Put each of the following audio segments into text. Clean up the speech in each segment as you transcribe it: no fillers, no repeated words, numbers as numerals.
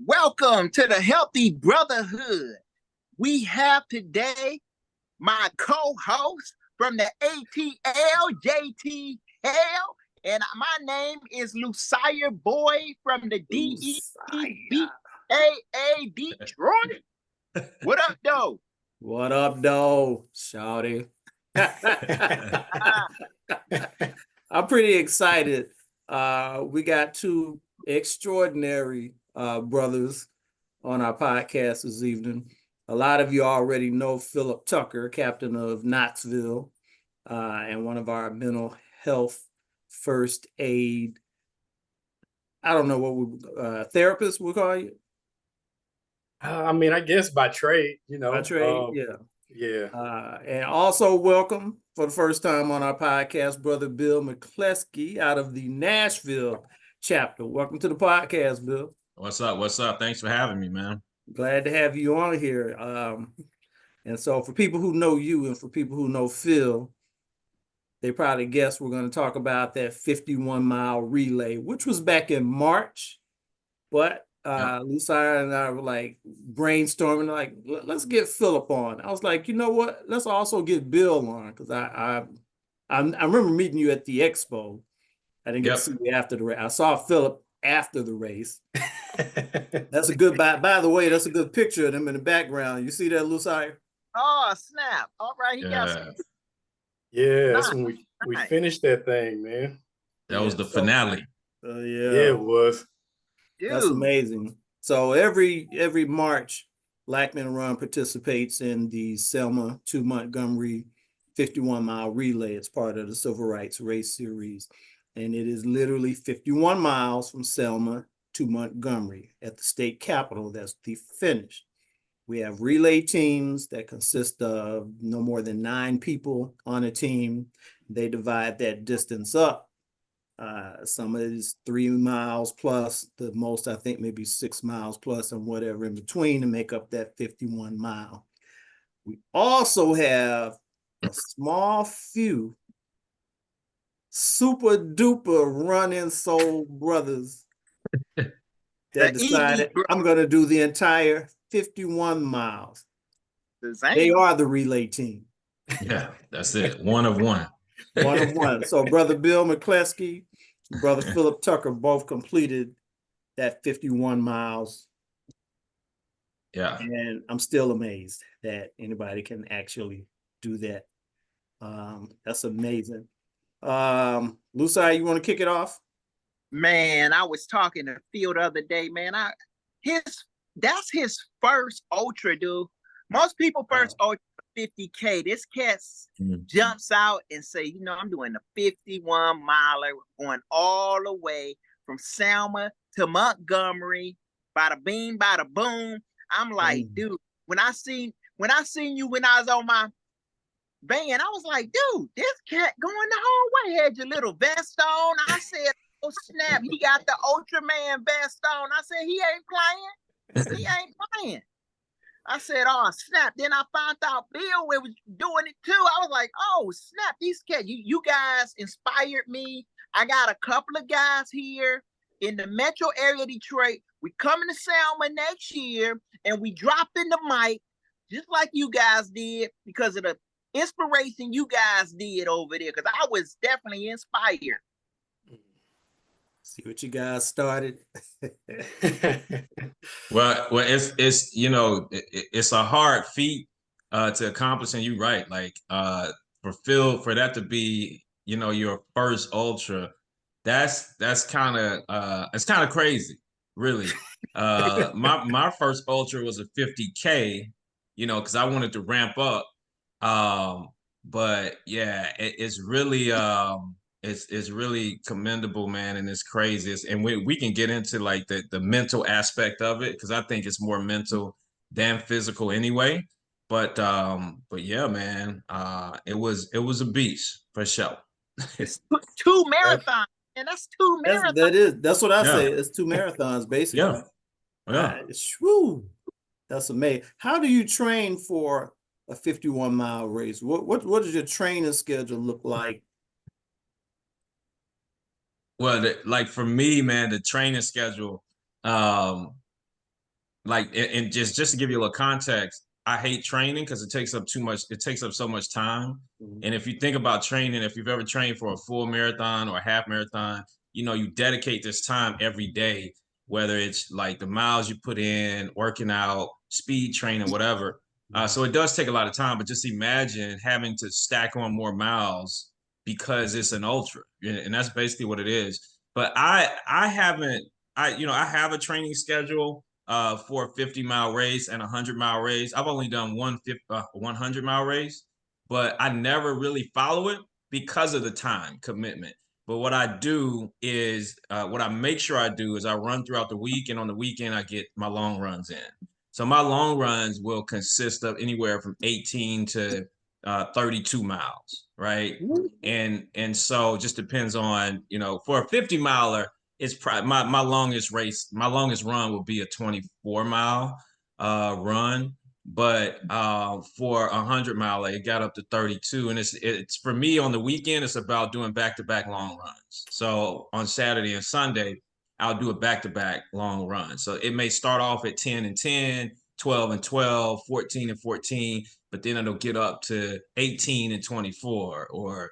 Welcome to the Healthy Brotherhood. We have today my co-host from the ATL, JTL, and my name is Lucia Boy from the DEBAA Detroit. What up, though? What up, though, shawty? I'm pretty excited. We got two extraordinary brothers on our podcast this evening. A lot of you already know Phillip Tucker, captain of Knoxville, and one of our mental health first aid. I don't know what therapists would call you. I guess by trade, By trade, yeah. Yeah. And also welcome for the first time on our podcast, Brother Bill McCleskey out of the Nashville chapter. Welcome to the podcast, Bill. What's up? What's up? Thanks for having me, man. Glad to have you on here. And so for people who know you and for people who know Phil, they probably guess we're going to talk about that 51-mile relay, which was back in March. But Lucia and I were like brainstorming, like, let's get Phillip on. I was like, you know what? Let's also get Bill on, because I remember meeting you at the expo. I didn't get to see you after the race. I saw Phillip after the race. That's a good, by the way, that's a good picture of them in the background. You see that, Lucia? Oh, snap. All right, he got some. Yeah, that's when we finished that thing, man. That was the finale. Yeah, it was. Dude. That's amazing. So every March, Black Men Run participates in the Selma to Montgomery 51-mile relay. It's part of the Civil Rights Race Series. And it is literally 51 miles from Selma to Montgomery at the state capitol. That's the finish. We have relay teams that consist of no more than 9 people on a team. They divide that distance up. Some of it is 3 miles plus, the most I think maybe 6 miles plus and whatever in between to make up that 51 mile. We also have a small few super duper running soul brothers that decided I'm going to do the entire 51 miles. They are the relay team. Yeah, that's it. One of one. One of one. So Brother Bill McCleskey, Brother Phillip Tucker both completed that 51 miles. Yeah. And I'm still amazed that anybody can actually do that. That's amazing. Lucia, you want to kick it off? Man, I was talking to Phil the other day, man. That's his first ultra, dude. Most people first ultra 50K. This cat jumps out and say, I'm doing a 51 miler going all the way from Selma to Montgomery. Bada bing, bada boom. I'm like, dude, when I seen you when I was on my van, I was like, dude, this cat going the whole way. Had your little vest on. I said, oh snap, he got the Ultraman vest on. I said, he ain't playing. He ain't playing. I said, oh snap. Then I found out Bill was doing it too. I was like, oh snap, these cats, you guys inspired me. I got a couple of guys here in the metro area of Detroit. We coming to Selma next year, and we dropping the mic just like you guys did because of the inspiration you guys did over there, because I was definitely inspired. See what you guys started. Well, it's it's a hard feat to accomplish, and you're right. Like for Phil, for that to be your first ultra, that's kind of it's kind of crazy, really. My first ultra was a 50K, because I wanted to ramp up. But yeah, it's really it's really commendable, man, and it's crazy. And we can get into like the mental aspect of it, because I think it's more mental than physical anyway. But yeah, man, it was a beast for sure. It's 2 marathons, and that's 2 marathons. That's what I say. It's 2 marathons basically. Yeah. That's amazing. How do you train for a 51-mile race? What does your training schedule look like? Well, like for me, man, the training schedule, like, and just to give you a little context, I hate training because it takes up so much time. And if you think about training, if you've ever trained for a full marathon or a half marathon, you dedicate this time every day, whether it's like the miles you put in, working out, speed training, whatever. So it does take a lot of time, but just imagine having to stack on more miles because it's an ultra, and that's basically what it is. But I haven't, I have a training schedule for a 50-mile race and a 100-mile race. I've only done 100-mile race, but I never really follow it because of the time commitment. But what I do is, what I make sure I do is I run throughout the week, and on the weekend I get my long runs in. So my long runs will consist of anywhere from 18 to 32 miles, right? And so it just depends on, for a 50-miler, it's probably my longest run will be a 24-mile run. But for a 100-mile, it got up to 32. And it's for me on the weekend, it's about doing back-to-back long runs. So on Saturday and Sunday, I'll do a back-to-back long run. So it may start off at 10 and 10, 12 and 12, 14 and 14, but then it'll get up to 18 and 24, or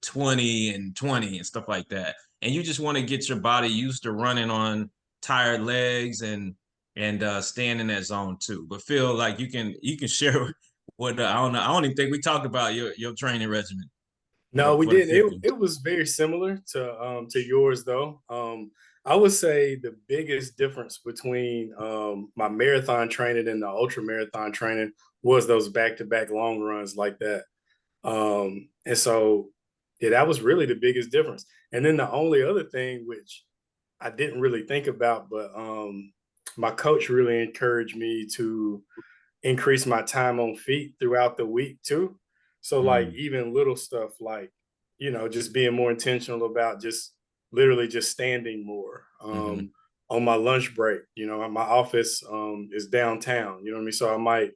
20 and 20 and stuff like that. And you just want to get your body used to running on tired legs and staying in that zone too. But Phil, like you can share what I don't even think we talked about your training regimen. No, we didn't. It was very similar to yours though. I would say the biggest difference between my marathon training and the ultra marathon training was those back-to-back long runs like that. And so, yeah, that was really the biggest difference. And then the only other thing, which I didn't really think about, but my coach really encouraged me to increase my time on feet throughout the week too. So like even little stuff like, just being more intentional about just literally just standing more on my lunch break. My office is downtown, you know what I mean? So I might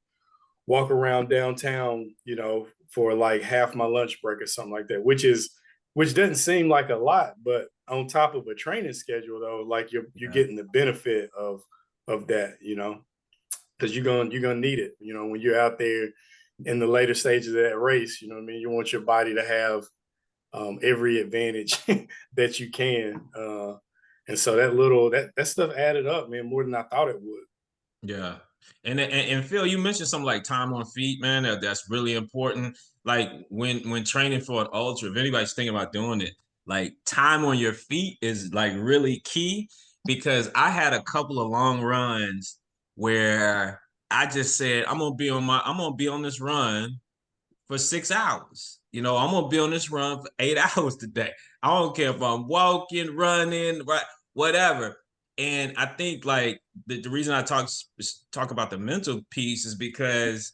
walk around downtown, for like half my lunch break or something like that, which doesn't seem like a lot, but on top of a training schedule though, like you're getting the benefit of that, because you're gonna need it, when you're out there in the later stages of that race, you know what I mean? You want your body to have every advantage that you can. And so that stuff added up, man, more than I thought it would. Yeah. And Phil, you mentioned something like time on feet, man. That's really important. Like when training for an ultra, if anybody's thinking about doing it, like time on your feet is like really key, because I had a couple of long runs where I just said, I'm gonna be on this run for 6 hours. I'm gonna be on this run for 8 hours today. I don't care if I'm walking, running, right, whatever. And I think like the reason I talk about the mental piece is because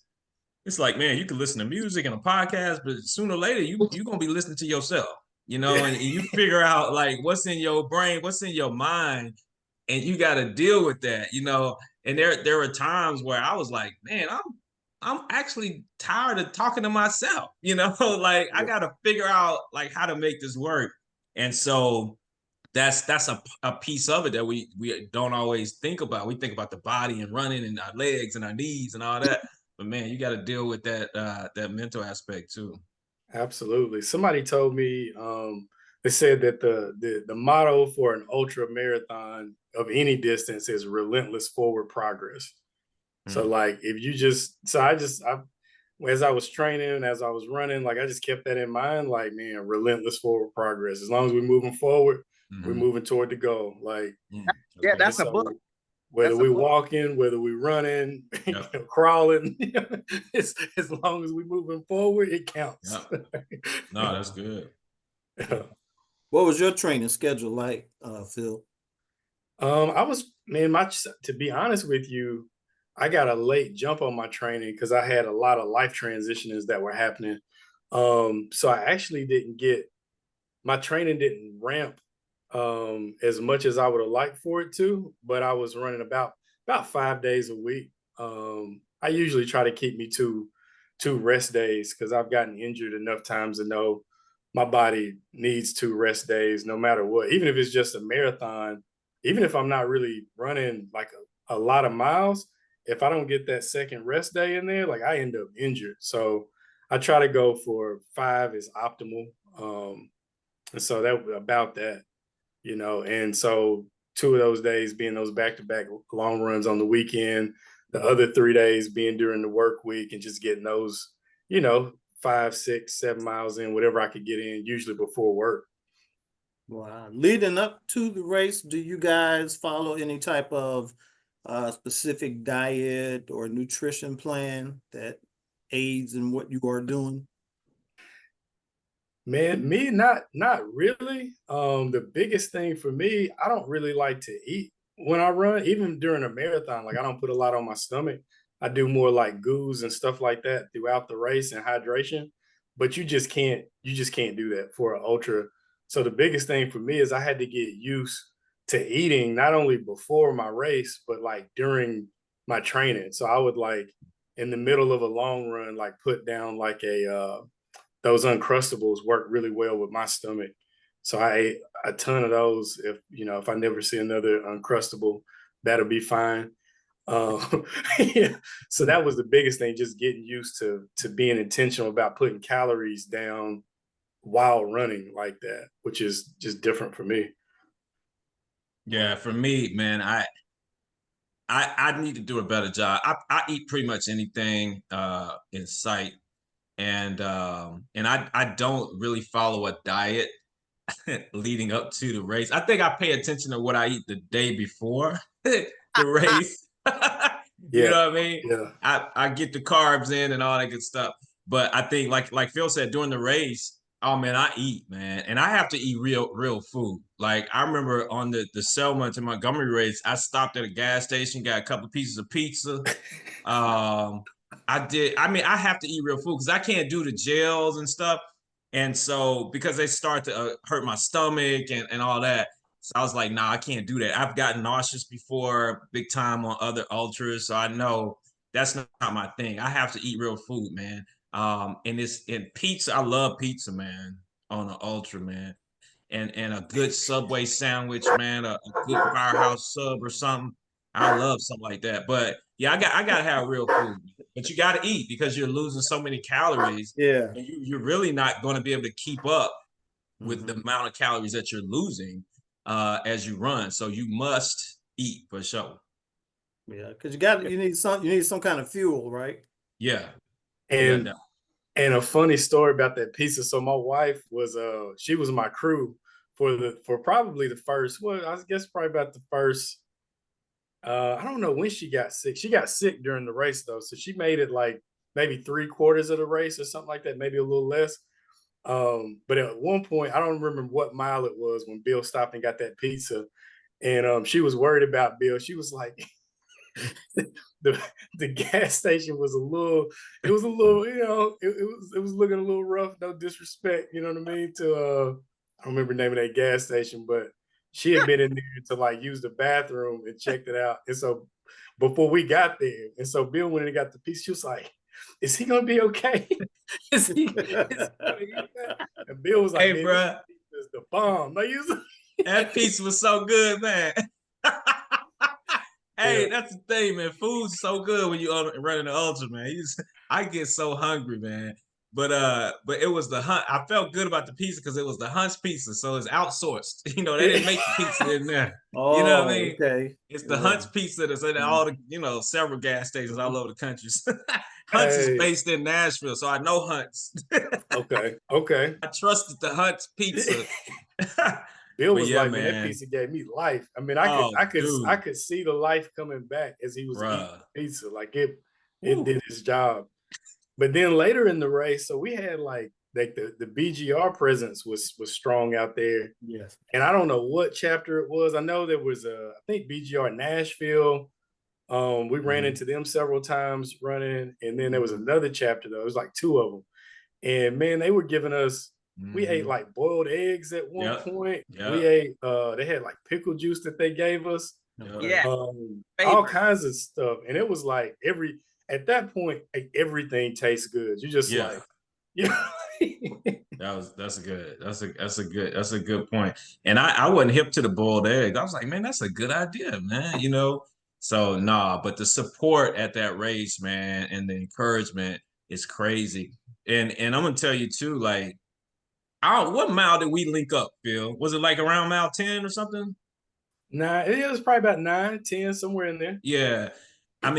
it's like, man, you can listen to music and a podcast, but sooner or later you're gonna be listening to yourself, and you figure out like what's in your brain, what's in your mind, and you got to deal with that, And there were times where I was like, man, I'm actually tired of talking to myself, like I got to figure out like how to make this work. And so that's a piece of it that we don't always think about. We think about the body and running and our legs and our knees and all that. But man, you got to deal with that mental aspect too. Absolutely. Somebody told me they said that the motto for an ultra marathon of any distance is relentless forward progress. So like if you as I was training, as I was running, like I just kept that in mind, like, man, relentless forward progress. As long as we're moving forward, we're moving toward the goal. Like, yeah, that's a book. Whether we're walking, whether we're running, crawling, as long as we're moving forward, it counts. Yep. No, that's good. What was your training schedule like, Phil? To be honest with you, I got a late jump on my training because I had a lot of life transitions that were happening. So I actually my training didn't ramp as much as I would have liked for it to, but I was running about 5 days a week. I usually try to keep me to 2 rest days because I've gotten injured enough times to know my body needs 2 rest days no matter what. Even if it's just a marathon, even if I'm not really running like a lot of miles, if I don't get that second rest day in there, like I end up injured. So I try to go for 5 is optimal. And so that about that, you know, and so 2 of those days being those back-to-back long runs on the weekend, the other 3 days being during the work week and just getting those, you know, 5, 6, 7 miles in, whatever I could get in, usually before work. Wow. Leading up to the race, do you guys follow any type of specific diet or nutrition plan that aids in what you are doing? Man, me not really. The biggest thing for me, I don't really like to eat when I run, even during a marathon. Like I don't put a lot on my stomach. I do more like goos and stuff like that throughout the race and hydration. But you just can't do that for an ultra. So the biggest thing for me is I had to get used to eating not only before my race, but like during my training. So I would like in the middle of a long run, like put down like those Uncrustables work really well with my stomach. So I ate a ton of those. If you know, if I never see another Uncrustable, that'll be fine. Yeah. So that was the biggest thing, just getting used to being intentional about putting calories down while running like that, which is just different for me. Yeah, for me, man, I need to do a better job. I eat pretty much anything in sight, and I don't really follow a diet leading up to the race. I think I pay attention to what I eat the day before the race. You Yeah. know what I mean? Yeah. I get the carbs in and all that good stuff. But I think like Phil said during the race, oh man, I eat, man. And I have to eat real food. Like I remember on the Selma to Montgomery race, I stopped at a gas station, got a couple of pieces of pizza. I have to eat real food because I can't do the gels and stuff. And so because they start to hurt my stomach and all that. So I was like, nah, I can't do that. I've gotten nauseous before, big time on other ultras. So I know that's not my thing. I have to eat real food, man. And it's in pizza. I love pizza, man, on an ultra, man. And a good Subway sandwich, man, a good Firehouse sub or something. I love something like that. But yeah, I gotta have real food. But you gotta eat because you're losing so many calories. Yeah. And you're really not going to be able to keep up with the amount of calories that you're losing as you run. So you must eat for sure. Yeah, because you need some kind of fuel, right? Yeah. And Yeah, and a funny story about that pizza. So my wife was she was my crew for probably the first, well, I guess probably about the first I don't know when she got sick. She got sick during the race though. So she made it like maybe 3/4 of the race or something like that, maybe a little less. But at one point, I don't remember what mile it was when Bill stopped and got that pizza. And she was worried about Bill. She was like, the the gas station was it was a little, you know, it was looking a little rough, no disrespect, you know what I mean, to I don't remember the name of that gas station, but she had been in there to like use the bathroom and checked it out. And so before we got there, and so Bill went and got the piece, she was like, is he gonna be okay? is he gonna eat that? And Bill was like, hey, bro, this is the bomb. Like, that pizza was so good, man. Hey, Yeah. that's the thing, man. Food's so good when you're running the ultra, man. I get so hungry, man. But it was the Hunt. I felt good about the pizza because it was the Hunt's pizza, so it's outsourced. You know, they didn't make the pizza in there. You know what I mean? Okay. It's the Hunt's pizza that's in all the, several gas stations all over the country. Hunt's is based in Nashville, so I know Hunt's. Okay. I trusted the Hunt's pizza. Bill But was yeah, like, man, that man. pizza gave me life. I mean, Oh, I dude. could see the life coming back as he was eating Bruh. pizza. Like it Woo. did its job. But then later in the race, so we had like the BGR presence was strong out there. Yes. And I don't know what chapter it was. I know there was I think BGR Nashville. We ran into them several times running, and then there was another chapter though. It was like 2 of them, and man, they were giving us. We ate like boiled eggs at one point. We ate. They had like pickle juice that they gave us. Yeah. All kinds of stuff, and it was like at that point, like, everything tastes good. You just like, yeah. That's a good point. And I wasn't hip to the boiled egg. I was like, man, that's a good idea, man. So nah, but the support at that race, man, and the encouragement is crazy. And I'm gonna tell you too, like, what mile did we link up, Phil? Was it like around mile 10 or something? Nah, it was probably about 9, 10, somewhere in there. Yeah. I'm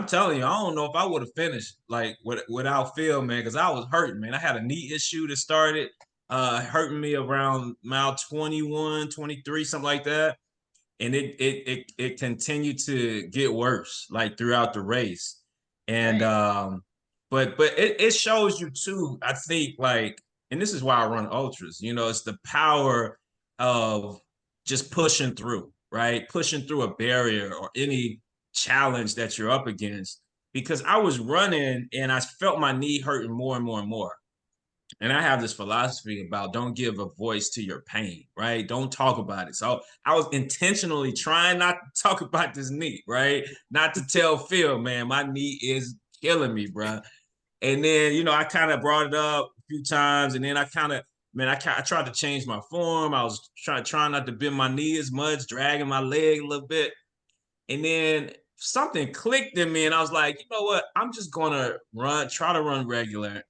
telling you, I don't know if I would have finished like without Phil, man, because I was hurting, man. I had a knee issue that started hurting me around mile 21, 23, something like that. And it continued to get worse like throughout the race. And but it shows you too, I think, like, and this is why I run ultras, it's the power of just pushing through, right? Pushing through a barrier or any challenge that you're up against. Because I was running and I felt my knee hurting more and more and more. And I have this philosophy about don't give a voice to your pain, right? Don't talk about it. So I was intentionally trying not to talk about this knee, right? Not to tell Phil, man, my knee is killing me, bro. And then, I kind of brought it up a few times. And then I tried to change my form. I was trying not to bend my knee as much, dragging my leg a little bit. And then something clicked in me. And I was like, you know what? I'm just going to try to run regular.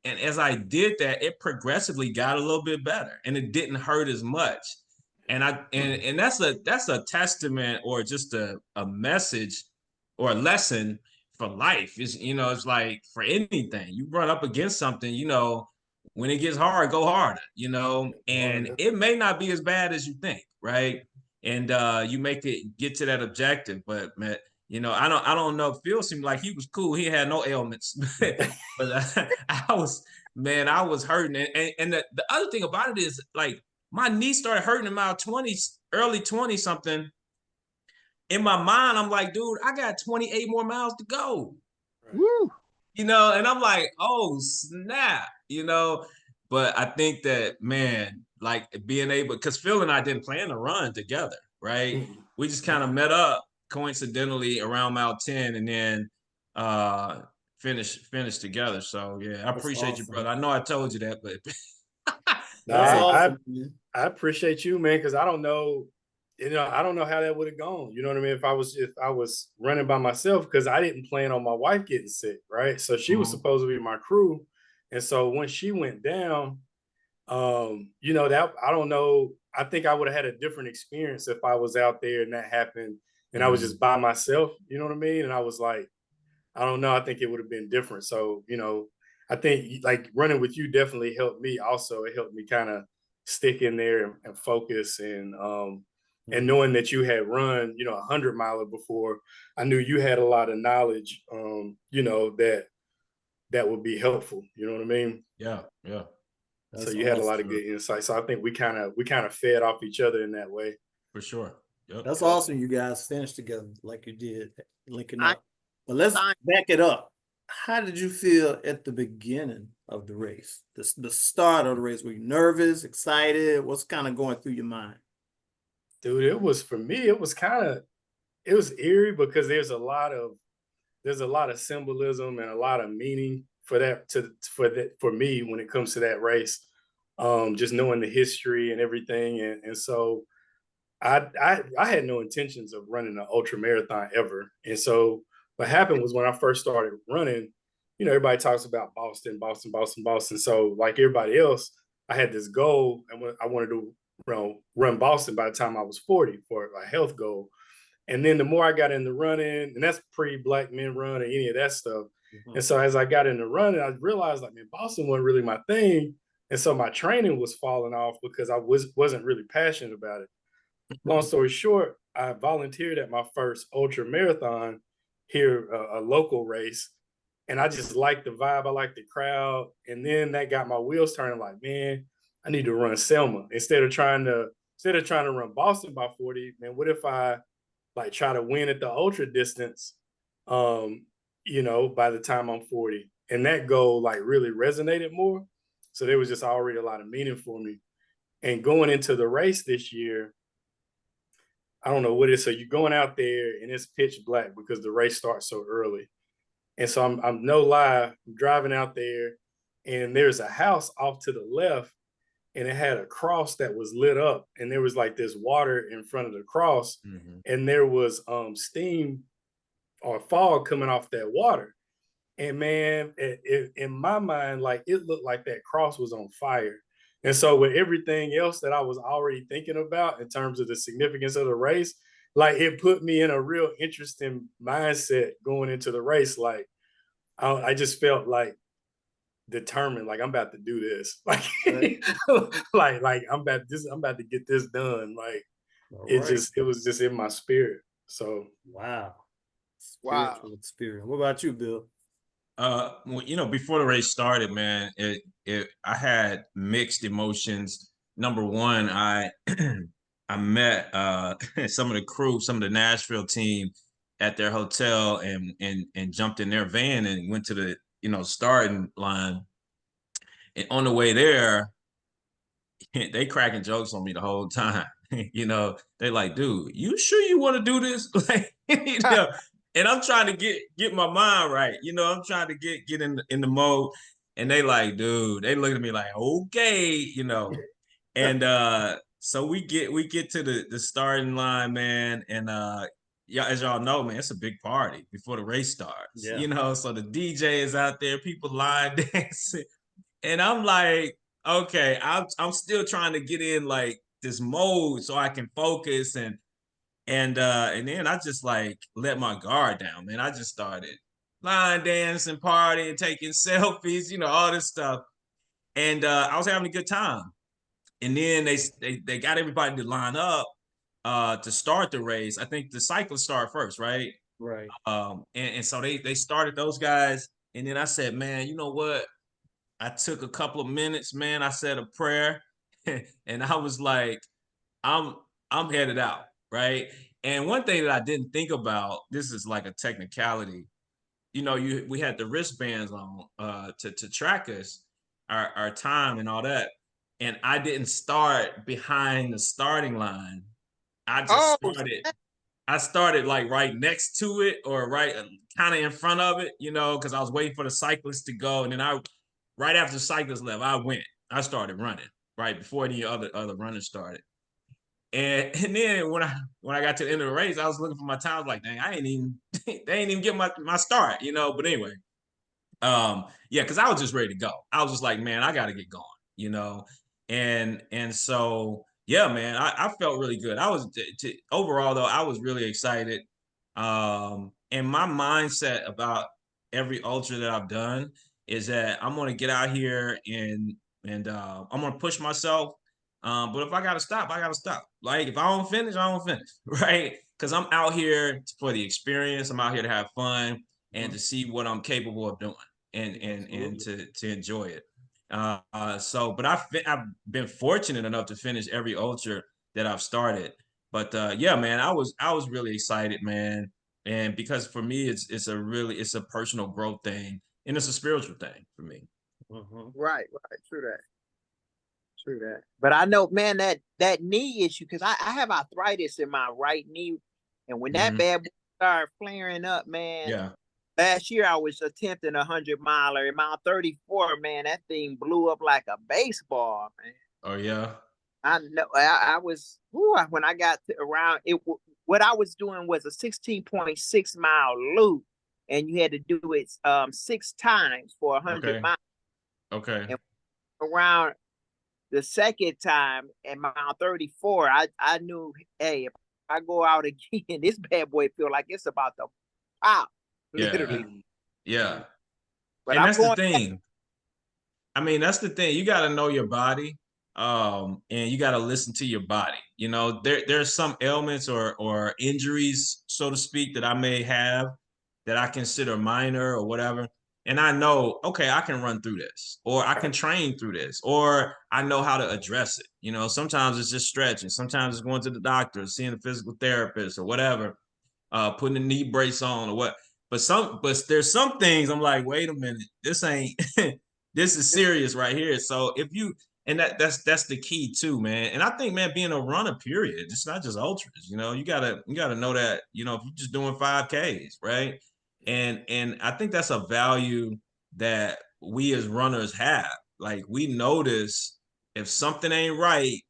And as I did that, it progressively got a little bit better and it didn't hurt as much. And that's a testament or just a message or a lesson for life. It's like for anything. You run up against something, when it gets hard, go harder, and it may not be as bad as you think, right? And you make it get to that objective. But man, I don't know. Phil seemed like he was cool. He had no ailments, but I was hurting. And the other thing about it is, like, my knee started hurting in my 20s, early 20 something. In my mind, I'm like, dude, I got 28 more miles to go. Woo. And I'm like, oh, snap, But I think that, man, like being able, because Phil and I didn't plan to run together, right? We just kind of met up coincidentally around mile 10 and then finish together. So yeah, I appreciate you, brother. I know I told you that, but That's awesome. I appreciate you, man, because I don't know how that would have gone. You know what I mean? If I was running by myself, because I didn't plan on my wife getting sick, right? So she was supposed to be my crew. And so when she went down, that I don't know. I think I would have had a different experience if I was out there and that happened and I was just by myself, you know what I mean? And I was like, I don't know. I think it would have been different. So, I think like running with you definitely helped me. Also, it helped me kind of stick in there and focus and knowing that you had run, 100-miler before, I knew you had a lot of knowledge, that would be helpful. You know what I mean? Yeah. So you had a lot of good insight. So I think we kind of fed off each other in that way. For sure. Yep. That's awesome. You guys finished together like you did, linking up. But let's back it up. How did you feel at the beginning of the race? The start of the race? Were you nervous, excited? What's kind of going through your mind? Dude, it was eerie because there's a lot of symbolism and a lot of meaning for me when it comes to that race. Just knowing the history and everything. And so I had no intentions of running an ultra marathon ever. And so what happened was when I first started running, everybody talks about Boston. So like everybody else, I had this goal and I wanted to run Boston by the time I was 40 for a health goal. And then the more I got into running, and that's pre-Black Men Run or any of that stuff. And so as I got into running, I realized like, man, Boston wasn't really my thing. And so my training was falling off because I wasn't really passionate about it. Long story short, I volunteered at my first ultra marathon here, a local race. And I just liked the vibe. I liked the crowd. And then that got my wheels turning like, man, I need to run Selma instead of trying to run Boston by 40. Man, what if I like try to win at the ultra distance, by the time I'm 40? And that goal like really resonated more. So there was just already a lot of meaning for me. And going into the race this year, I don't know what it is. So you're going out there and it's pitch black because the race starts so early. And so I'm no lie, I'm driving out there and there's a house off to the left. and it had a cross that was lit up, and there was like this water in front of the cross, and there was steam or fog coming off that water. And man, in my mind, like it looked like that cross was on fire. And so with everything else that I was already thinking about in terms of the significance of the race, like it put me in a real interesting mindset going into the race. Like I just felt like determined, like I'm about to do this. Like, Right. like I'm about to get this done. Like it was just in my spirit. So wow. Wow. Spiritual experience. What about you, Bill? Well, you know, before the race started, man, I had mixed emotions. Number one, I I met some of the crew, some of the Nashville team at their hotel, and jumped in their van and went to the, you know, starting line. And on the way there, they cracking jokes on me the whole time. You know, they like, dude, you sure you want to do this? Like, you know, and I'm trying to get my mind right. You know, I'm trying to get in the mode. And they like, dude, they look at me like, okay, you know. And so we get to the starting line, man. And yeah, as y'all know, man, it's a big party before the race starts. Yeah. You know, so the DJ is out there, people line dancing. And I'm like, okay, I'm still trying to get in like this mode so I can focus, and then I just like let my guard down, man. I just started line dancing, partying, taking selfies, you know, all this stuff. And I was having a good time. And then they got everybody to line up to start the race. I think the cyclists start first, right? Right. And so they started those guys. And then I said, man, you know what? I took a couple of minutes, man. I said a prayer, and I was like, I'm I'm headed out, right? And one thing that I didn't think about, this is like a technicality. You know, we had the wristbands on to track us, our time and all that. And I didn't start behind the starting line. I just Oh, started like right next to it, or right kind of in front of it, you know, because I was waiting for the cyclists to go. And then right after the cyclists left, I started running right before any other runners started. And then when I got to the end of the race, I was looking for my time. I was like, dang, they ain't even get my start, you know. But anyway, yeah, because I was just ready to go. I was just like, man, I got to get going, you know. And so yeah, man, I felt really good. I was overall though, I was really excited. And my mindset about every ultra that I've done is that I'm gonna get out here and I'm gonna push myself. But if I gotta stop, I gotta stop. Like if I don't finish, I don't finish, right? Because I'm out here for the experience. I'm out here to have fun and to see what I'm capable of doing, and to enjoy it. But I've been fortunate enough to finish every ultra that I've started. But yeah, man, I was really excited, man. And because for me, it's a personal growth thing, and it's a spiritual thing for me. right, true that. True that. But I know, man, that knee issue, because I have arthritis in my right knee, and when that bad boy started flaring up, man. Yeah. Last year I was attempting 100-miler. In mile 34, man, that thing blew up like a baseball, man. Oh yeah. I know. I was when I got around it. What I was doing was a 16.6-mile loop, and you had to do it 6 times for 100 miles. Okay. And around the second time at mile 34, I knew, hey, if I go out again, this bad boy feel like it's about to pop, literally. Yeah. But and I'm that's going the thing. I mean, that's the thing. You got to know your body, and you got to listen to your body. You know, there's some ailments or injuries, so to speak, that I may have that I consider minor or whatever. And I know, okay, I can run through this, or I can train through this, or I know how to address it. You know, sometimes it's just stretching. Sometimes it's going to the doctor, seeing a physical therapist or whatever, putting a knee brace on or what. But there's some things I'm like, wait a minute, this ain't this is serious right here. So if you and that's the key too, man. And I think, man, being a runner, period, it's not just ultras. You know, you gotta know that. You know, if you're just doing 5Ks, right? And I think that's a value that we as runners have. Like we notice if something ain't right,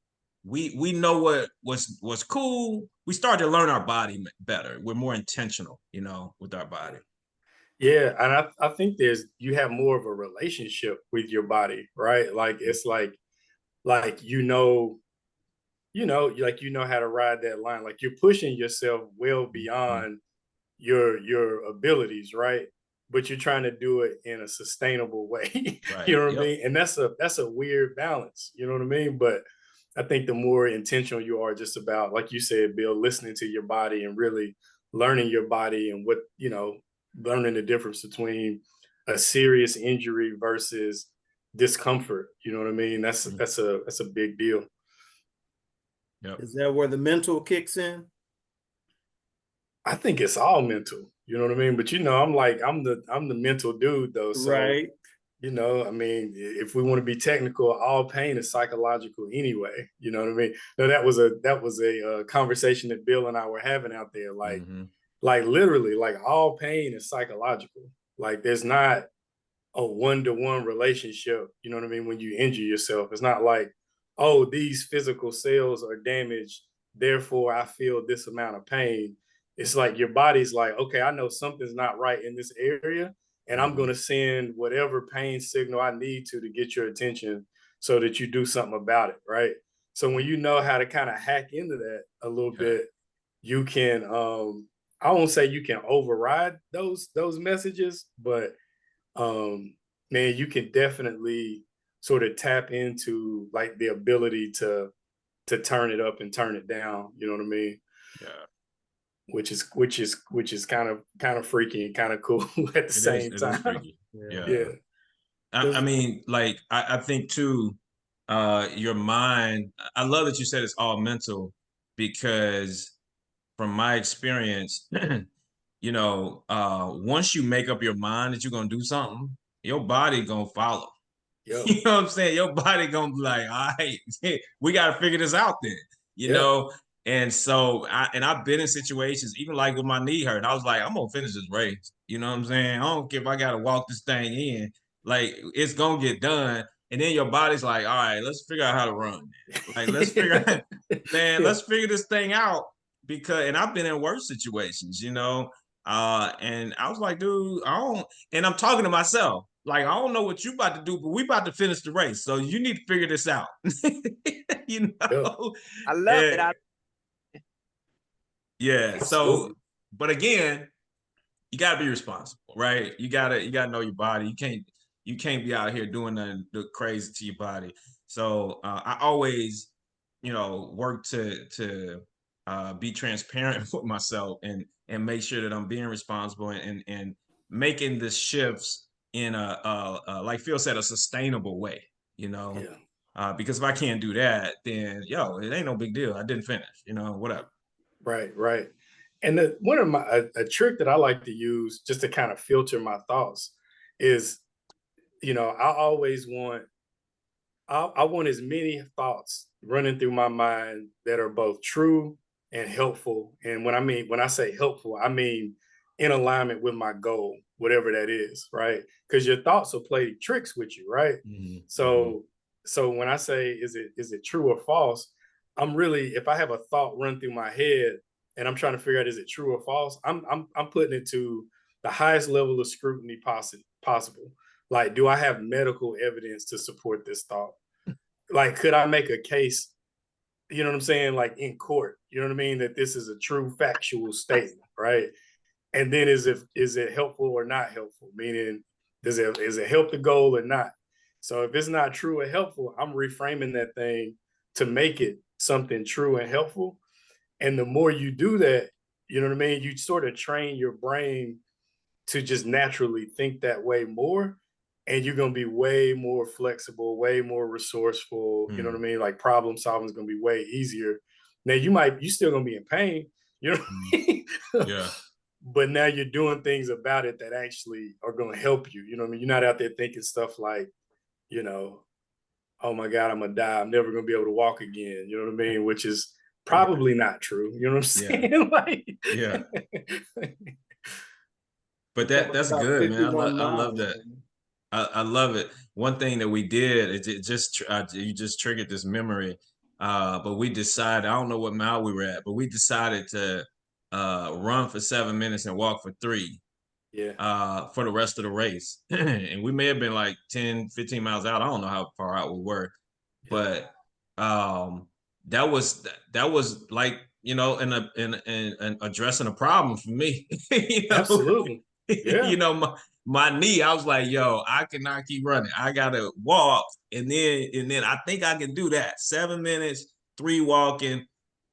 we know what's cool. We start to learn our body better. We're more intentional, you know, with our body. Yeah, and I think you have more of a relationship with your body, right? Like it's like like you know how to ride that line. Like you're pushing yourself well beyond your abilities, right? But you're trying to do it in a sustainable way. Right. You know what Yep. I mean? And that's a weird balance, you know what I mean? But I think the more intentional you are just about, like you said, Bill, listening to your body and really learning your body and what, you know, learning the difference between a serious injury versus discomfort. You know what I mean? That's a big deal. Yep. Is that where the mental kicks in? I think it's all mental. You know what I mean? But you know, I'm the mental dude though. So Right. you know, I mean, if we want to be technical, all pain is psychological anyway. You know what I mean? No, that was a conversation that Bill and I were having out there. Like literally, like all pain is psychological. Like there's not a one-to-one relationship. You know what I mean? When you injure yourself, it's not like, oh, these physical cells are damaged, therefore I feel this amount of pain. It's like your body's like, okay, I know something's not right in this area, and I'm going to send whatever pain signal I need to get your attention so that you do something about it, right? So when you know how to kind of hack into that a little bit, you can I won't say you can override those messages, but man, you can definitely sort of tap into like the ability to turn it up and turn it down, you know what I mean? Yeah. Which is kind of freaky and kind of cool at the same time. It is freaky. Yeah. I mean, like I think too, your mind, I love that you said it's all mental, because from my experience, you know, once you make up your mind that you're gonna do something, your body gonna follow. Yep. You know what I'm saying? Your body gonna be like, all right, we gotta figure this out then, you know? And so I've been in situations, even like with my knee hurt, I was like, I'm gonna finish this race. You know what I'm saying? I don't care if I gotta walk this thing in, like it's gonna get done. And then your body's like, all right, let's figure out how to run. Like, let's figure out, man, let's figure this thing out. And I've been in worse situations, you know. And I was like, dude, and I'm talking to myself. Like, I don't know what you about to do, but we about to finish the race. So you need to figure this out. You know? I love it. Yeah. So, but again, you gotta be responsible, right? You gotta know your body. You can't be out here doing nothing crazy to your body. So I always, you know, work to be transparent with myself and make sure that I'm being responsible and making the shifts in like Phil said, a sustainable way, you know. Because if I can't do that, then it ain't no big deal. I didn't finish, you know, whatever. Right. And one of a trick that I like to use just to kind of filter my thoughts is, you know, I want as many thoughts running through my mind that are both true and helpful. And when I say helpful, I mean in alignment with my goal, whatever that is, right? Because your thoughts will play tricks with you, right? So when I say is it true or false, I'm really, if I have a thought run through my head and I'm trying to figure out is it true or false, I'm putting it to the highest level of scrutiny possible. Like, do I have medical evidence to support this thought? Like, could I make a case, you know what I'm saying, like in court, you know what I mean, that this is a true factual statement, right? And then is it helpful or not helpful? Meaning, is it help the goal or not? So if it's not true or helpful, I'm reframing that thing to make it something true and helpful. And the more you do that, you know what I mean, you sort of train your brain to just naturally think that way more. And you're going to be way more flexible, way more resourceful. You know what I mean? Like problem solving is going to be way easier. Now you still going to be in pain, you know what I mean? Yeah. But now you're doing things about it that actually are going to help you. You know what I mean? You're not out there thinking stuff like, you know, oh my God, I'm going to die. I'm never going to be able to walk again. You know what I mean? Which is probably not true. You know what I'm saying? Yeah. But that's good, man. I love that. I love it. One thing that we did, it just you just triggered this memory. But we decided, I don't know what mile we were at, but we decided to run for 7 minutes and walk for 3 Yeah. for the rest of the race. And we may have been like 10, 15 miles out. I don't know how far out we were, but that was like, you know, in addressing a problem for me. You know, Absolutely. Yeah. you know, my knee, I was like, yo, I cannot keep running. I gotta walk. And then I think I can do that. 7 minutes, 3 walking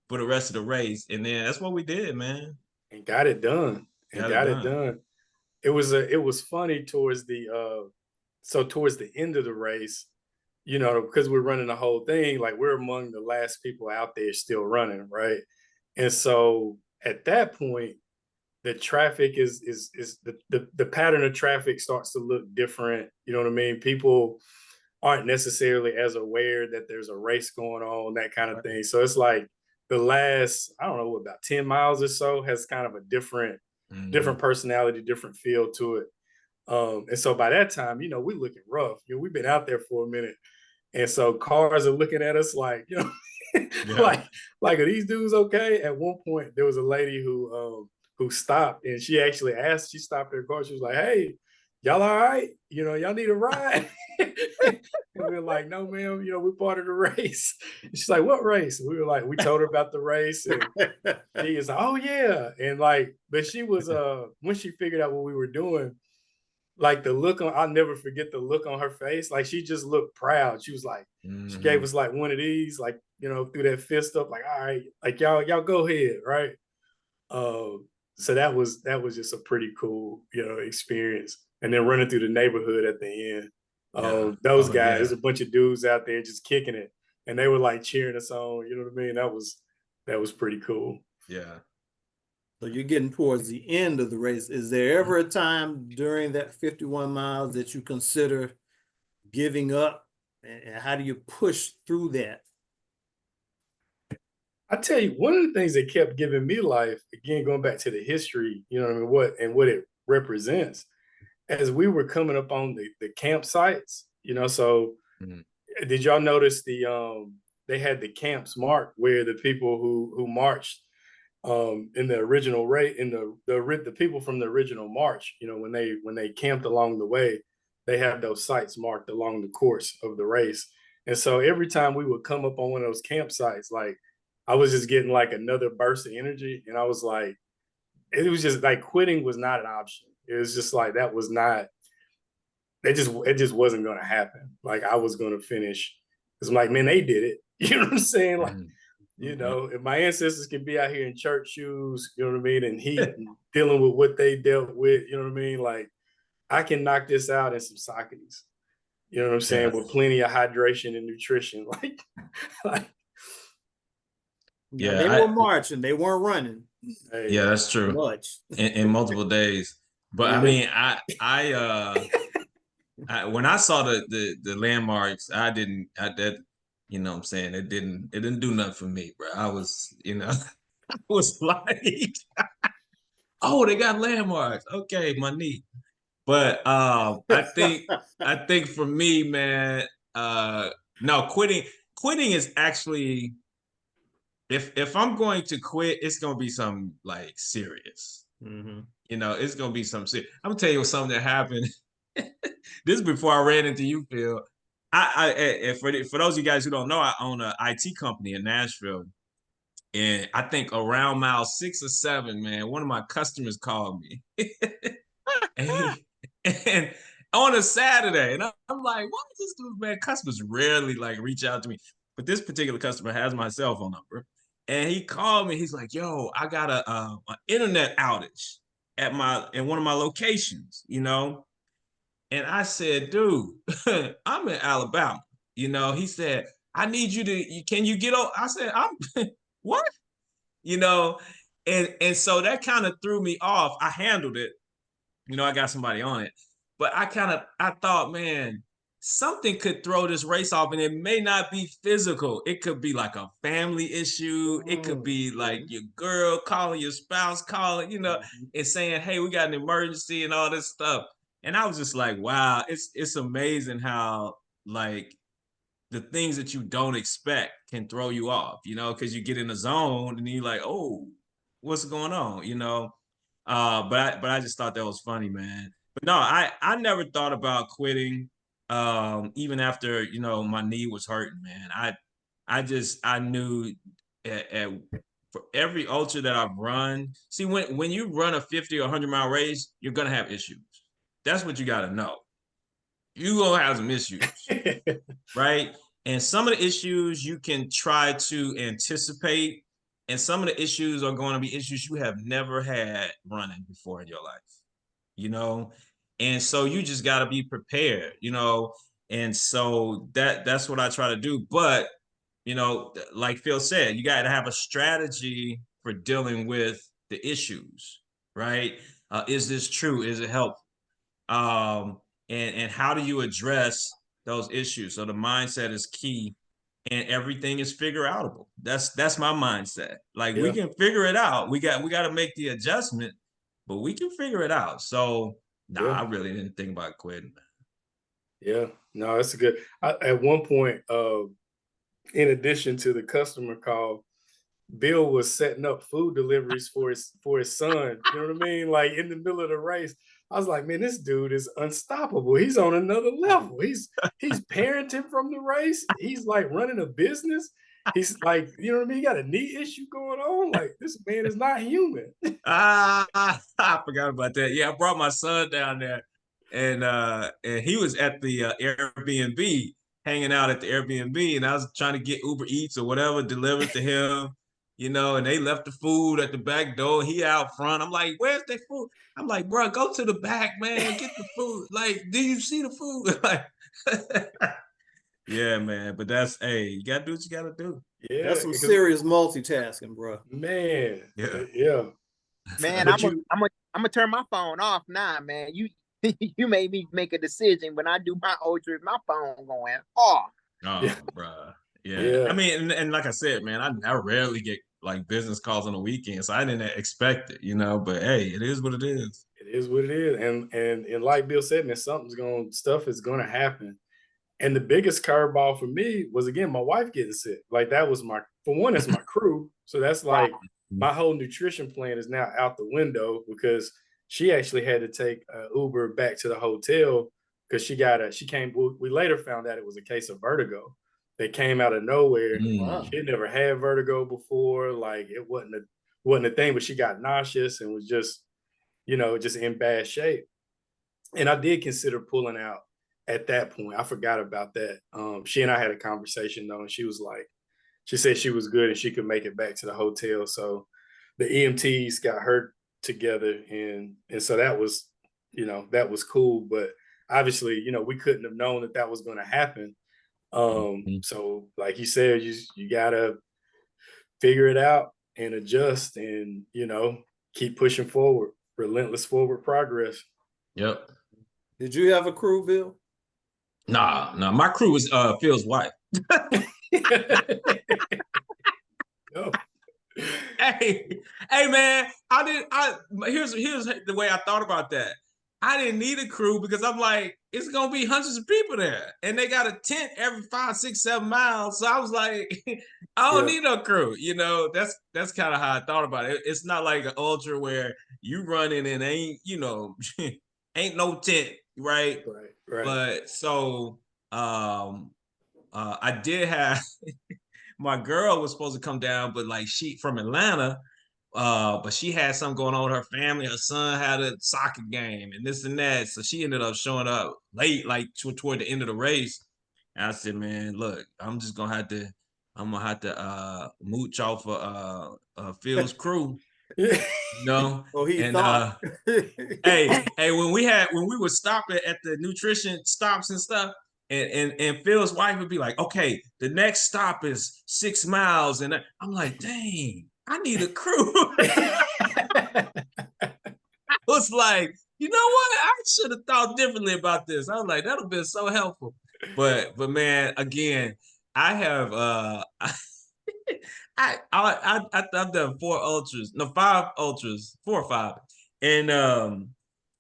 for the rest of the race. And then that's what we did, man. And got it done. And Got it got it done. done. It was funny towards towards the end of the race, you know, because we're running the whole thing, like we're among the last people out there still running, right? And so at that point, the traffic is the pattern of traffic starts to look different. You know what I mean? People aren't necessarily as aware that there's a race going on, that kind of thing. So it's like the last, I don't know, about 10 miles or so has kind of a different personality, different feel to it. And so by that time, you know, we're looking rough. You know, we've been out there for a minute. And so cars are looking at us like, you know, like are these dudes okay? At one point, there was a lady who stopped, and she actually asked, she stopped her car. She was like, "Hey, y'all all right? You know, y'all need a ride?" And we were like, "No, ma'am, you know, we're part of the race." And she's like, "What race?" And we were like, we told her about the race, and she is like, "Oh yeah." And like, but she was when she figured out what we were doing, like the look on, I'll never forget the look on her face. Like she just looked proud. She was like, she gave us like one of these, like, you know, threw that fist up, like, all right, like y'all go ahead, right? So that was just a pretty cool, you know, experience. And then running through the neighborhood at the end. Those guys, there's a bunch of dudes out there just kicking it. And they were like cheering us on, you know what I mean? That was pretty cool. Yeah. So you're getting towards the end of the race. Is there ever a time during that 51 miles that you consider giving up? And how do you push through that? I tell you, one of the things that kept giving me life, again, going back to the history, you know what I mean, what it represents, as we were coming up on the campsites, you know, so did y'all notice they had the camps marked where the people who marched in the original rate, in the people from the original march, you know, when they camped along the way, they have those sites marked along the course of the race. And so every time we would come up on one of those campsites, like I was just getting like another burst of energy. And I was like, it was just like quitting was not an option. It was just like that was not, it just wasn't gonna happen. Like I was gonna finish. Because I'm like, man, they did it. You know what I'm saying? Like, you know, if my ancestors can be out here in church shoes, you know what I mean, and heat and dealing with what they dealt with, you know what I mean? Like, I can knock this out in some Sauconies. You know what I'm saying? With plenty of hydration and nutrition. Like Yeah, they were marching, they weren't running. Yeah, that's true. Much. In multiple days. But I mean, I when I saw the landmarks, that, you know what I'm saying, it didn't do nothing for me, bro. I was, you know, I was like, oh, they got landmarks. Okay, my knee. But I think for me, man, no, quitting is actually, if I'm going to quit, it's gonna be something like serious. You know, it's gonna be something serious. I'm gonna tell you something that happened. This is before I ran into you, Phil. For those of you guys who don't know, I own an IT company in Nashville, and I think around mile 6 or 7, man, one of my customers called me, and on a Saturday, and I'm like, what is this dude, man? Customers rarely like reach out to me, but this particular customer has my cell phone number, and he called me. He's like, yo, I got an internet outage in one of my locations, you know. And I said, dude, I'm in Alabama. You know, he said, I need you to, can you get over? I said, I'm, what? You know, and so that kind of threw me off. I handled it. You know, I got somebody on it. But I thought, man, something could throw this race off, and it may not be physical. It could be like a family issue. It could be like your girl calling, your spouse calling, you know, and saying, hey, we got an emergency and all this stuff. And I was just like, wow, it's amazing how like the things that you don't expect can throw you off, you know, because you get in the zone and you're like, oh, what's going on, you know? But I just thought that was funny, man. But no, I never thought about quitting, even after, you know, my knee was hurting, man. I knew for every ultra that I've run, see when you run a 50 or 100-mile race, you're gonna have issues. That's what you got to know. You gonna have some issues, right? And some of the issues you can try to anticipate, and some of the issues are going to be issues you have never had running before in your life, you know? And so you just got to be prepared, you know? And so that's what I try to do. But, you know, like Phil said, you got to have a strategy for dealing with the issues, right? Is this true? Is it helpful? And how do you address those issues? So the mindset is key, and everything is figure outable. That's my mindset. Like we can figure it out. We got to make the adjustment, but we can figure it out. So I really didn't think about quitting. Yeah, no, that's a good. At one point, in addition to the customer call, Bill was setting up food deliveries for his son. You know what I mean? Like in the middle of the race, I was like, man, this dude is unstoppable. He's on another level. He's parenting from the race. He's like running a business. He's like, you know what I mean? He got a knee issue going on. Like this man is not human. I forgot about that. Yeah, I brought my son down there, and he was at the Airbnb, hanging out at the Airbnb, and I was trying to get Uber Eats or whatever delivered to him, you know, and they left the food at the back door. He out front. I'm like, where's the food? I'm like, bro, go to the back, man, get the food. Like, do you see the food? Like, yeah, man. But hey, you gotta do what you gotta do. Yeah, that's some serious multitasking, bro. Man, yeah. Man, I'm gonna turn my phone off now, man. You made me make a decision when I do my ultra, my phone going off. Oh, bro. Yeah. I mean, and like I said, man, I rarely get like business calls on the weekend, so I didn't expect it, you know. But hey, it is what it is. It is what it is, and like Bill said, man, stuff is gonna happen. And the biggest curveball for me was again my wife getting sick. Like that was for one, it's my crew, so that's like my whole nutrition plan is now out the window because she actually had to take Uber back to the hotel because she came. We later found out it was a case of vertigo. They came out of nowhere. She had never had vertigo before. Like it wasn't a thing, but she got nauseous and was just, you know, just in bad shape. And I did consider pulling out at that point. I forgot about that. She and I had a conversation though, and she said she was good and she could make it back to the hotel. So the EMTs got her together, and so that was, you know, that was cool. But obviously, you know, we couldn't have known that was going to happen. So like you said, you gotta figure it out and adjust, and you know, keep pushing forward, relentless forward progress. Yep. Did you have a crew, Bill? Nah, my crew was Phil's wife. Hey, man, here's the way I thought about that. I didn't need a crew because I'm like, it's gonna be hundreds of people there, and they got a tent every 5, 6, 7 miles. So I was like, I don't need no crew. You know, that's kind of how I thought about it. It's not like an ultra where you running and ain't, you know, ain't no tent, right? Right. But so I did have my girl was supposed to come down, but like she from Atlanta. But she had something going on with her family. Her son had a soccer game and this and that. So she ended up showing up late, like toward the end of the race. And I said, man, look, I'm gonna have to mooch off of Phil's crew. You know? Oh, he and thought. hey, when we would stop at the nutrition stops and stuff, and Phil's wife would be like, okay, the next stop is 6 miles. And I'm like, dang. I need a crew. I was like, you know what? I should have thought differently about this. I was like, that'll be so helpful. But man, again, I have I've done 4 ultras, no 5 ultras, 4 or 5, and I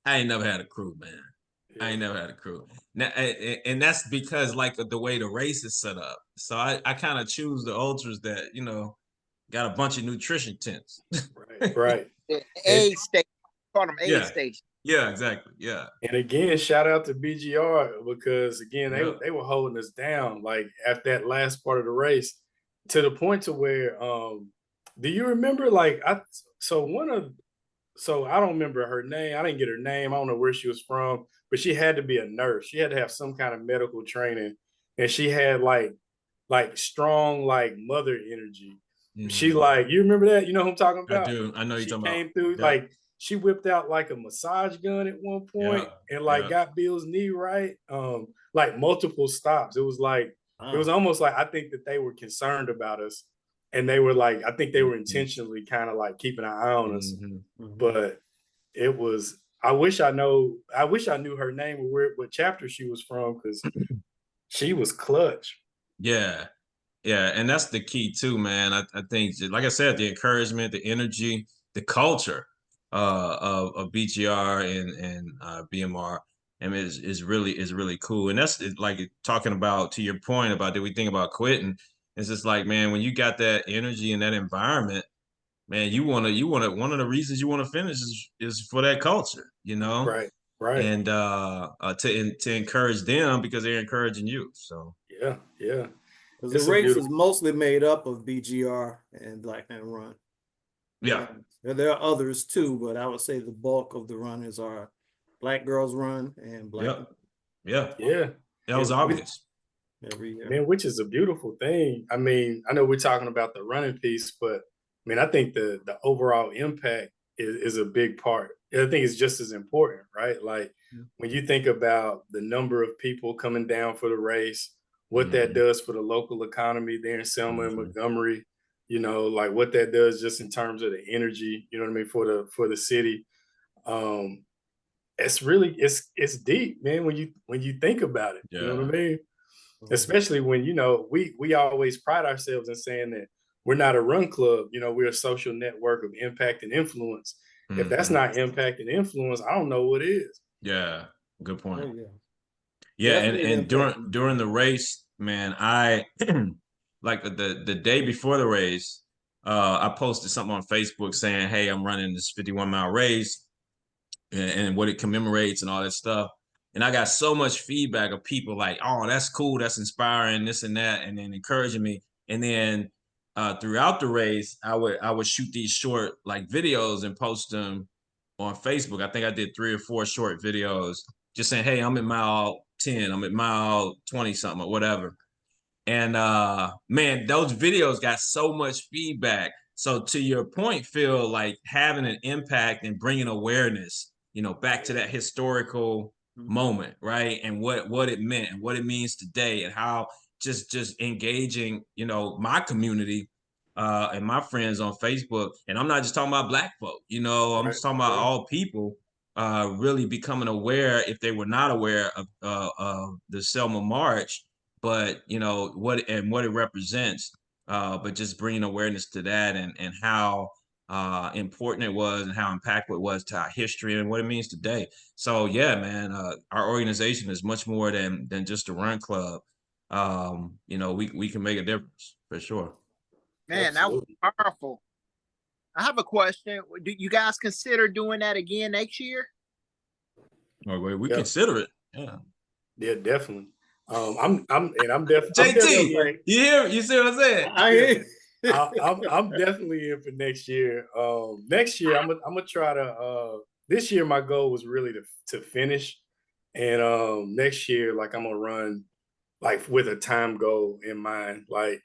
ain't never had a crew, man. I ain't never had a crew. Now, and that's because like the way the race is set up. So I kind of choose the ultras that, you know, got a bunch of nutrition tents. Right. Aid station. Call them aid Yeah. station. Yeah, exactly. Yeah. And again, shout out to BGR because again, they were holding us down like at that last part of the race to the point to where do you remember like I don't remember her name. I didn't get her name. I don't know where she was from, but she had to be a nurse. She had to have some kind of medical training. And she had like strong like mother energy. She like, you remember that? You know who I'm talking about? I do. I know you're talking about. She came through like she whipped out like a massage gun at one point and like got Bill's knee right. Like multiple stops. It was like it was almost like I think that they were concerned about us. And they were like, I think they were intentionally kind of like keeping an eye on us. But it was, I wish I knew her name or what chapter she was from because she was clutch. Yeah. Yeah. And that's the key too, man. I think, like I said, the encouragement, the energy, the culture of BGR and BMR. I mean, is really cool. And that's like talking about, to your point about, did we think about quitting? It's just like, man, when you got that energy and that environment, man, you want to one of the reasons you want to finish is for that culture, you know? Right. And to encourage them because they're encouraging you. So yeah. Because the race is mostly made up of BGR and Black Men Run. Yeah. There are others too, but I would say the bulk of the runners are Black Girls Run and Black. Yeah. That was obvious. Every year. Man, which is a beautiful thing. I mean, I know we're talking about the running piece, but I mean, I think the overall impact is a big part. I think it's just as important, right? Like when you think about the number of people coming down for the race, what that does for the local economy there in Selma and Montgomery, you know, like what that does just in terms of the energy, you know what I mean, for the city. It's really it's deep, man, when you think about it. You know what I mean? Especially when, you know, we always pride ourselves in saying that we're not a run club, you know, we're a social network of impact and influence. If that's not impact and influence, I don't know what is. Yeah, good point. Yeah, and during the race, man, I like the day before the race, I posted something on Facebook saying, hey, I'm running this 51-mile race and what it commemorates and all that stuff. And I got so much feedback of people like, oh, that's cool, that's inspiring, this and that, and then encouraging me. And then throughout the race, I would shoot these short like videos and post them on Facebook. I think I did 3 or 4 short videos just saying, hey, I'm at mile 10, I'm at mile 20 something or whatever. And man, those videos got so much feedback. So to your point, Phil, like having an impact and bringing awareness, you know, back to that historical moment, right? And what it meant and what it means today and how just engaging, you know, my community and my friends on Facebook. And I'm not just talking about Black folk, you know, I'm just talking about all people really becoming aware if they were not aware of the Selma March, but you know, what it represents, but just bringing awareness to that and how important it was and how impactful it was to our history and what it means today. So yeah, man, our organization is much more than just a run club. You know, we can make a difference for sure. Man, that was powerful. I have a question. Do you guys consider doing that again next year? Oh, we consider it. Yeah, definitely. I'm definitely JT. You see what I'm saying? I'm definitely in for next year. Next year I'm gonna try to. This year my goal was really to finish, and next year like I'm gonna run like with a time goal in mind. Like,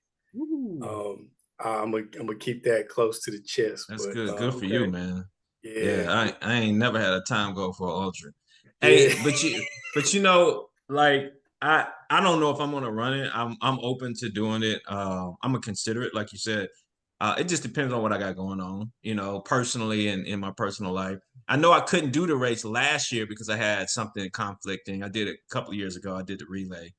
I'm gonna keep that close to the chest. That's good for you, man. Yeah, I ain't never had a time goal for ultra. Hey, but you know, like I don't know if I'm gonna run it. I'm open to doing it. I'm gonna consider it, like you said. It just depends on what I got going on, you know, personally and in my personal life. I know I couldn't do the race last year because I had something conflicting. I did it a couple of years ago. I did the relay.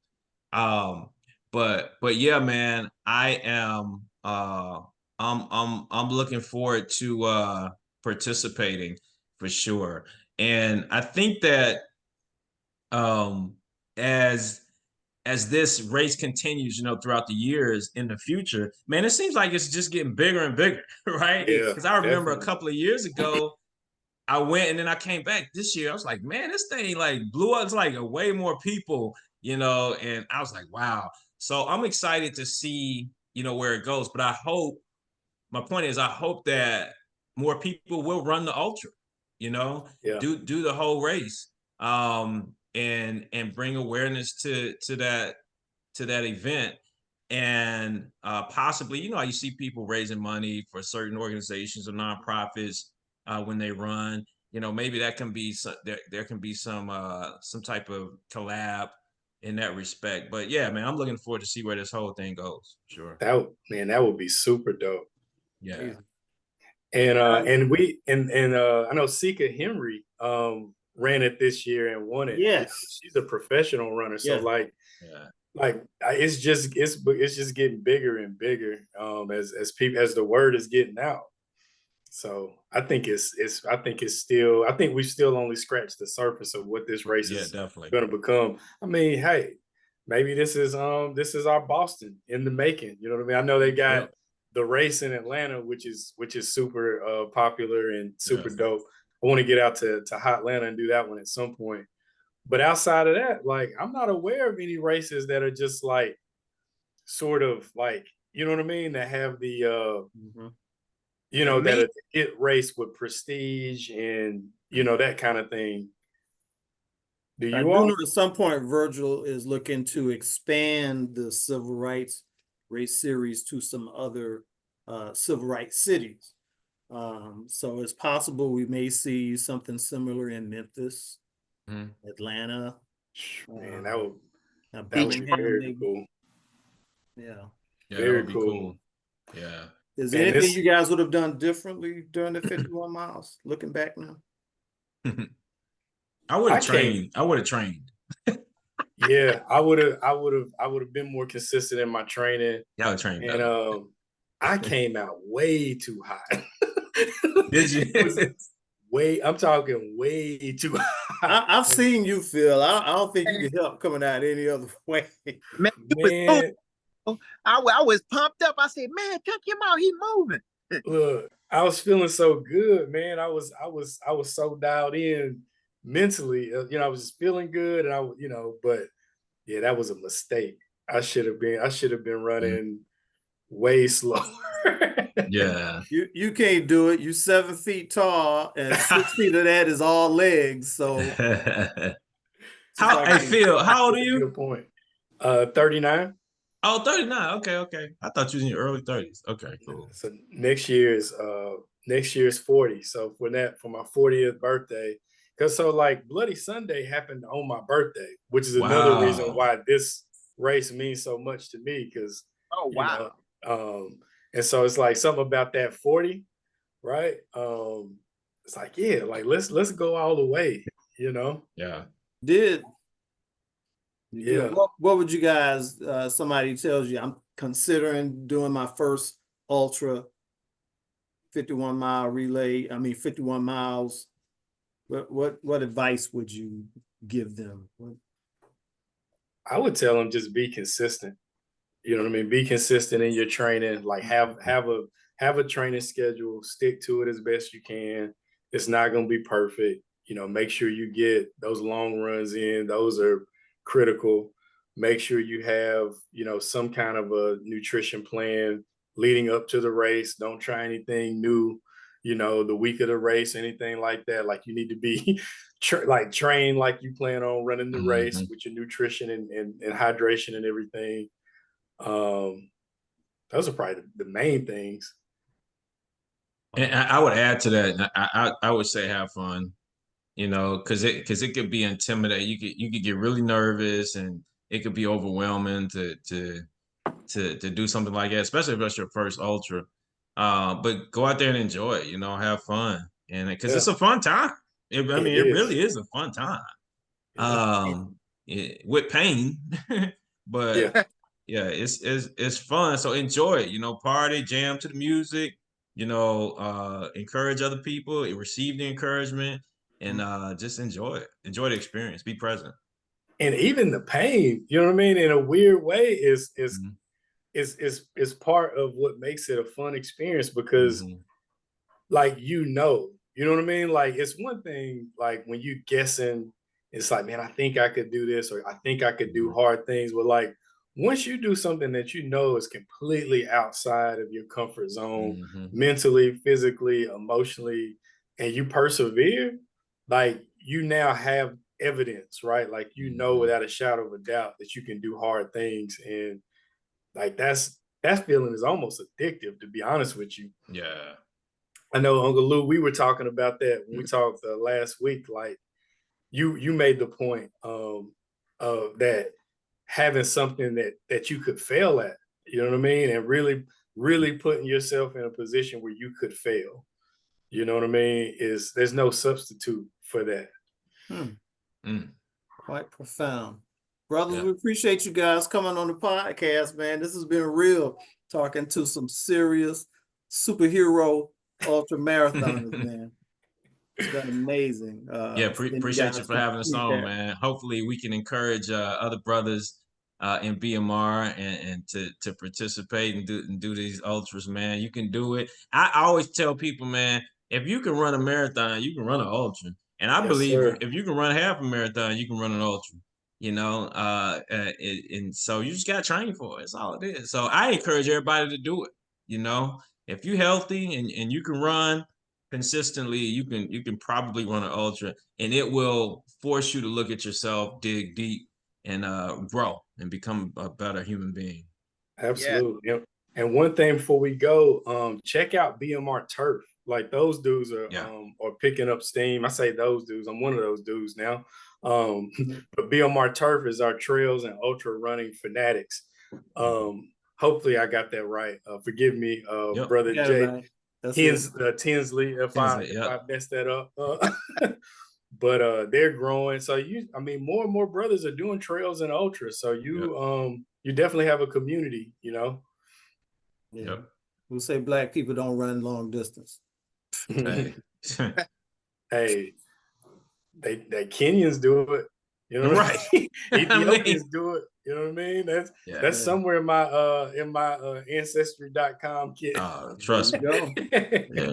But yeah, man, I am I'm looking forward to participating for sure. And I think that as this race continues, throughout the years in the future, man, it seems like it's just getting bigger and bigger, right? Yeah, Because I remember definitely. a couple of years ago, I went and then I came back this year. I was like, man, this thing like blew up. It's like way more people, and I was like, wow. So I'm excited to see, where it goes. But my point is, I hope that more people will run the ultra, Yeah. do the whole race, and bring awareness to that event, and possibly, you see people raising money for certain organizations or nonprofits when they run. Maybe that can be there can be some type of collab in that respect. But yeah, man, I'm looking forward to see where this whole thing goes. Sure. That would be super dope. Yeah. And I know Sika Henry ran it this year and won it. Yes. She's a professional runner. So Yeah. it's just getting bigger and bigger as the word is getting out. So I think we've still only scratched the surface of what this race is definitely going to become. I mean, hey, maybe this is our Boston in the making. You know what I mean? I know they got the race in Atlanta, which is super popular and super dope. I want to get out to Hotlanta and do that one at some point. But outside of that, like, I'm not aware of any races that are just like sort of like, you know what I mean, that have the that a hit race with prestige and that kind of thing. Do I you do all? know at some point Virgil is looking to expand the civil rights race series to some other civil rights cities. So it's possible we may see something similar in Memphis, Atlanta. Man, that would be Birmingham, very maybe. cool. Yeah. Very that would be cool. Yeah. Is there anything you guys would have done differently during the 51 miles, looking back now? I would have trained. I would have trained. Yeah, I would have been more consistent in my training. Yeah, I would train better. And I came out way too high. Did you? I'm talking way too high. I've seen you, Phil. I don't think you can help coming out any other way. Man, I was pumped up. I said, man, check him out. He moving. Look, I was feeling so good, man. I was so dialed in mentally. I was just feeling good, and but yeah, that was a mistake. I should have been running way slower. Yeah. You can't do it. You 7 feet tall, and 6 feet of that is all legs. So hey Phil, how old are you? Good point. 39. Oh, 39. Okay. I thought you was in your early 30s. Okay, cool. So next year's 40. So for my 40th birthday, because like Bloody Sunday happened on my birthday, which is another reason why this race means so much to me. Because and so it's like something about that 40, right? It's like, yeah, like let's go all the way, Yeah. What would you guys? Somebody tells you I'm considering doing my first ultra 51-mile relay. 51 miles. What advice would you give them? I would tell them just be consistent. You know what I mean? Be consistent in your training. Like have a training schedule. Stick to it as best you can. It's not going to be perfect. Make sure you get those long runs in. Those are critical. Make sure you have, some kind of a nutrition plan leading up to the race. Don't try anything new, the week of the race, anything like that. Like you need to be trained like you plan on running the race with your nutrition and hydration and everything. Those are probably the main things. And I would add to that. I would say have fun. Because it could be intimidating. You could get really nervous, and it could be overwhelming to do something like that, especially if it's your first ultra. But go out there and enjoy it. Have fun, and because it's a fun time. It really is a fun time. With pain, but it's fun. So enjoy it. Party, jam to the music. Encourage other people. Receive the encouragement. And just enjoy it. Enjoy the experience. Be present. and even the pain, you know what I mean, in a weird way, is part of what makes it a fun experience, because like, you know what I mean? Like, it's one thing, like, when you guessing, it's like, man, I think I could do this, or I think I could do hard things. But like, once you do something that you know is completely outside of your comfort zone, mentally, physically, emotionally, and you persevere, like, you now have evidence, right? Like, you know, without a shadow of a doubt that you can do hard things. And like, that feeling is almost addictive, to be honest with you. Yeah. I know, Uncle Lou, we were talking about that when we talked last week. Like, you made the point of that having something that you could fail at, you know what I mean, and really putting yourself in a position where you could fail, you know what I mean, there's no substitute for that. Quite profound. Brothers, we appreciate you guys coming on the podcast, man. This has been real, talking to some serious superhero ultra marathoners, man. It's been amazing. Appreciate you for having us on, man. Hopefully we can encourage other brothers in BMR and to participate and do these ultras, man. You can do it. I always tell people, man, if you can run a marathon, you can run an ultra. And I believe if you can run half a marathon, you can run an ultra. You know, and so you just got to train for it. That's all it is. So I encourage everybody to do it. You know, if you're healthy and you can run consistently, you can probably run an ultra, and it will force you to look at yourself, dig deep, and grow and become a better human being. Absolutely. Yeah. And one thing before we go, check out BMR Turf. Like, those dudes are picking up steam. I say those dudes, I'm one of those dudes now. But BMR Turf is our trails and ultra running fanatics. Hopefully I got that right. Forgive me, brother Jay. Tinsley, if I messed that up. But they're growing. So more and more brothers are doing trails and ultras. So you definitely have a community, you know. We'll say black people don't run long distance. Hey, they Kenyans do it. You know, right? Ethiopians do it. You know what I mean? That's somewhere in my ancestry.com kit. Trust me.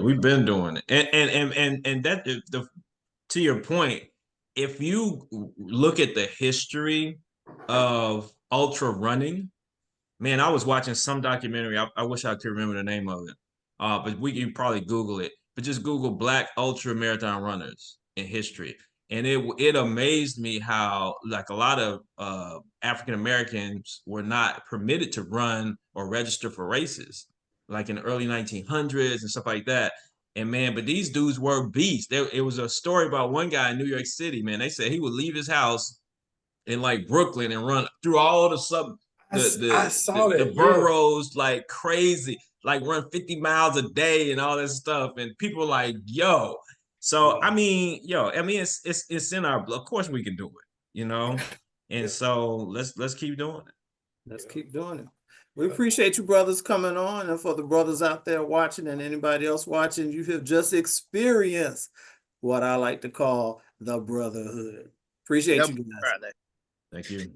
We've been doing it. And that to your point, if you look at the history of ultra running, man, I was watching some documentary. I wish I could remember the name of it. But we can probably Google it. But just Google Black ultra marathon runners in history. And it amazed me how, like, a lot of African Americans were not permitted to run or register for races, like in the early 1900s and stuff like that. And man, but these dudes were beasts. It was a story about one guy in New York City, man. They said he would leave his house in like Brooklyn and run through all the boroughs like crazy, like run 50 miles a day and all that stuff. And people were like, yo. So I mean, it's in our blood. Of course we can do it, you know. And so let's keep doing it. Let's keep doing it. We appreciate you brothers coming on, and for the brothers out there watching and anybody else watching, you have just experienced what I like to call the brotherhood. Appreciate you guys. Brother. Thank you.